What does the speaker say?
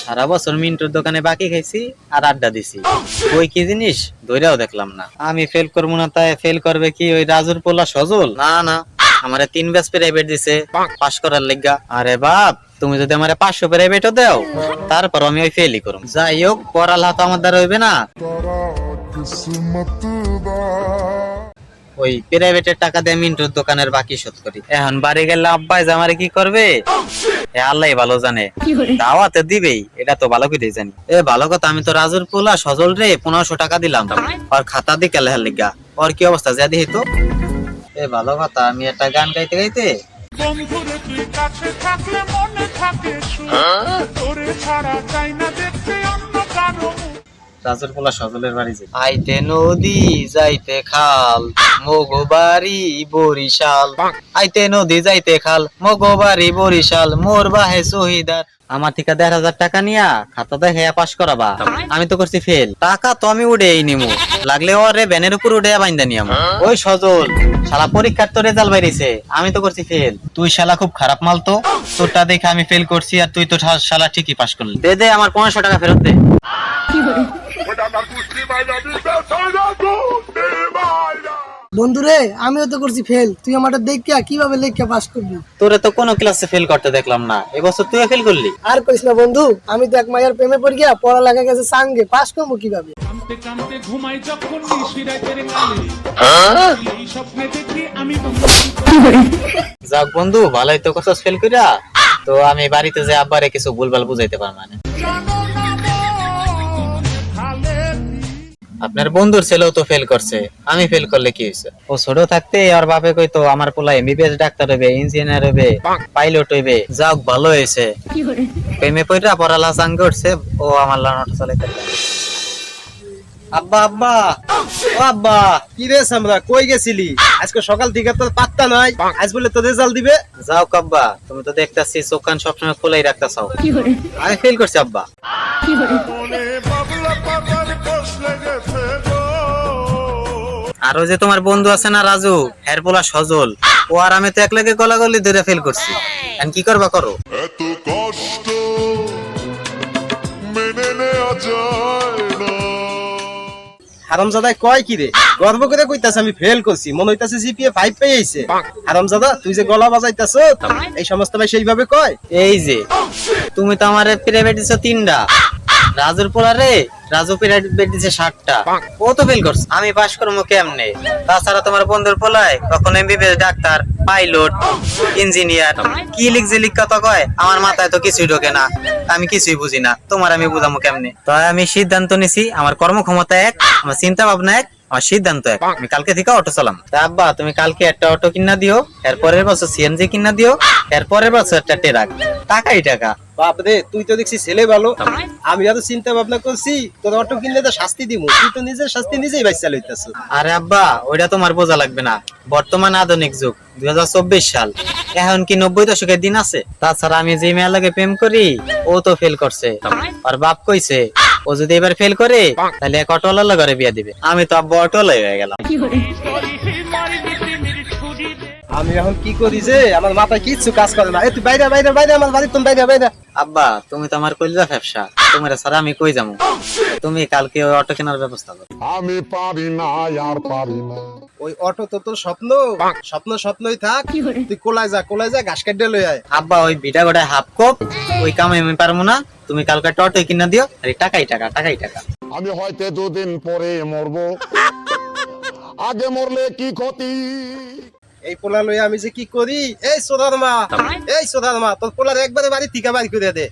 সারা বছর মিন্টুর দোকানে বাকি খাইছি আর আড্ডা দিছি, ওই কি জিনিস ধৈরাও দেখলাম না। আমি ফেল করবো না তাই ফেল করবে কি ওই রাজুর পোলা সজল? না না, আমারে 3 ব্যাচ প্রাইভেট দিছে পাস করার লিগা। আরে বাপ, তুমি যদি আমারে 500 প্রাইভেটও দাও তারপর আমি ওই ফেলই করব। যাই হোক, পড়ালেখা তো আমার দ্বারা হইবে না। ওই প্রাইভেটের টাকা দিয়ে মিন্টুর দোকানের বাকি শোধ করি। এখন বাড়ি গেলে আব্বাই যে আমারে কি করবে আল্লাহই ভালো জানে। দাওয়াতে দিবেই, এটা তো ভালো করেই জানি। ভালো কথা, আমি তো রাজুর পোলা সজল রে 1500 টাকা দিলাম আর খাতা দিকে লেখার লিগা। ওর কি অবস্থা যা দেখি তো। ভালো কথা, আমি একটা গান গাইতে গাইতে বন্ধুরে তুই কাছে থাকলে মনে থাকে সুখ, তোরে ছাড়া চাই না দেখতে অন্য কারো। রাজুর পোলা সজলের বাড়ি যাই। আইতে নদী যাইতে খাল, মগো বাড়ি বরিশাল। আইতে নদী যাইতে খাল, মগো বাড়ি বরিশাল। মোর বাহে শহীদার। আমার থেকে 1,500 টাকা নিয়া খাতা দেখে পাস করাবা, আমি তো করছি ফেল। টাকা তো আমি উড়েই নিমু, লাগলে ওরে ব্যানের উপর উড়ে বাইন্দা নিয়াম। ওই সজল, শালা পরীক্ষার তো রেজাল্ট বাইরেছে, আমি তো করছি ফেল। তুই শালা খুব খারাপ মাল তো, তোরটা দেখে আমি ফেল করছি আর তুই তো শালা ঠিকই পাস করলি। দে দে আমার 500 টাকা ফেরত দে। বন্ধুরে, আমিও তো করছি ফেল, তুই আমারটা দেখিয়া কিভাবে লেখিয়া পাস করবি? তোরে তো কোনো ক্লাসে ফেল করতে দেখলাম না, এবছর তুই ফেল করলি। আর কইস না বন্ধু, আমি তো এক মায়ের প্রেমে পড়ে গিয়া পড়ালেখা গেছে সাঙ্গে, পাস করবো কিভাবে? কাঁদতে কাঁদতে ঘুমাই যখন নিশিরাতের গালে, এই স্বপ্নে দেখি আমি যাক বন্ধু, ভালোই তো করছস ফেল কইরা। তো আমি বাড়িতে যে আব্বারে কিছু ভুলভাল বুঝাইতে পারবো না। আপনার বন্ধুর ছেলেও তো ফেল করছে, আমি ফেল করলে কি হয়েছে? ও ছোট থাকতে আর বাপে কইতো আমার পোলা এমবিবিএস ডাক্তার হইবে, ইঞ্জিনিয়ার হইবে, পাইলট হইবে। যাক ভালো হয়েছে, প্রেমে পড়া পড়ালা সাঙ্গে উঠছে, ও আমার লানাটা চালাইতে পারে। আব্বা আব্বা, ও আব্বা। কি রে সামরা, কই গেছিলি? আজকে সকাল থেকে তো পাত্তা নাই, আজ বলে তো রেজাল্ট দিবে। যাও আব্বা, তুমি তো দেখতাছি চোখ কান সবসময় খোলাই রাখতাছো। আমি ফেল করছি আব্বা। আর ওই যে তোমার বন্ধু আছে না রাজু, হের পোলা সজল, ও আর আমি তো একলাগে গলাগলি ধরে ফেল করছি। এখন কি করবা করো। এত কষ্ট মেনে নেওয়া যায় না। হারামজাদা কয় কি রে, গর্ব করে কইতাছে আমি ফেল করছি, মনে হইতাছে জিপিএ 5 পেয়ে আইছে। হারামজাদা, তুই যে গলা বাজাইতাছ, এই সমস্ত ভাই সেইভাবে কয়। এই যে তুমি তো আমার প্রাইভেট দিছো 3টা, রাজুর পোলা রে রাজু প্রাইভেট দিছে 7টা, ও তো ফেল করছে, আমি পাস করবো কেমনে? তাছাড়া তোমার বন্ধুর পোলায় কখন এমবিবিএস ডাক্তার, পাইলট, ইঞ্জিনিয়ার কি লিখছে লিখ কথা কয়, আমার মাথায় তো কিছুই ঢোকে না, আমি কিছুই বুঝি না, তোমার আমি বুঝামু কেমনে? তাই আমি সিদ্ধান্ত নিছি, আমার কর্মক্ষমতা এক, আমার চিন্তা ভাবনা এক, আমার সিদ্ধান্ত এক, আমি কালকে থেকে অটো চালাম। তা আব্বা, তুমি কালকে একটা অটো কিনা দিও, এরপরের বছর সিএনজি কিনা দিও, এরপরের বছর একটা ট্রাক। টাকাই টাকা। বাপরে, তুই তো দেখছি ছেলে ভালো। আমি এত চিন্তা ভাবনা করছি তোর অটো কিনলে তো শাস্তি দিব, তুই তো নিজের শাস্তি নিজেই বাইসা লইতাছ। আরে আব্বা, ওইটা তোমার বোঝা লাগবে না, বর্তমান আধুনিক যুগ 2024 সাল, এখন কি 90 দশকের দিন আছে? তাছাড়া আমি যে মেয়ের লাগে প্রেম করি ও তো ফেল করছে, আর বাপ কইছে ও যদি এবার ফেল করে তাহলে এক অটোওয়ালা ঘরে বিয়া দিবে। আমি তো আব্বা অটোওয়ালা হয়ে গেলাম। আমি এখন কি করি যে আমার মাথায় কিচ্ছু কাজ করে না। তুই বাইরে বাইরে বাইরে, আমার বাড়ি তুমি বাইরে বাইরে। আব্বা, তুমি তো আমার কইলা ব্যবসা, তোমার ছাড়া আমি কই যাবো? তুমি কালকে ওই অটো কেনার ব্যবস্থা করো। আমি পারি না, আর পারি না। ওই অটো তো তোর স্বপ্ন, স্বপ্ন স্বপ্নই থাক। তুই কোলায় যা ঘাস কাটে লই আয়। আব্বা, ওই বিটা গোটায় হাফ কোপ, ওই কামে আমি পারবো না, তুমি কালকে একটা অটো কিনা দিও, আর টাকাই টাকা, টাকাই টাকা। আমি হয়তো 2 দিন পরে মরবো, আগে মরলে কি ক্ষতি? এই পোলা লই আমি যে কি করি। এই সোধার মা, এই সোধার মা, তোর পোলার একবারে বাড়ি থেকে বাড়ি করে দে।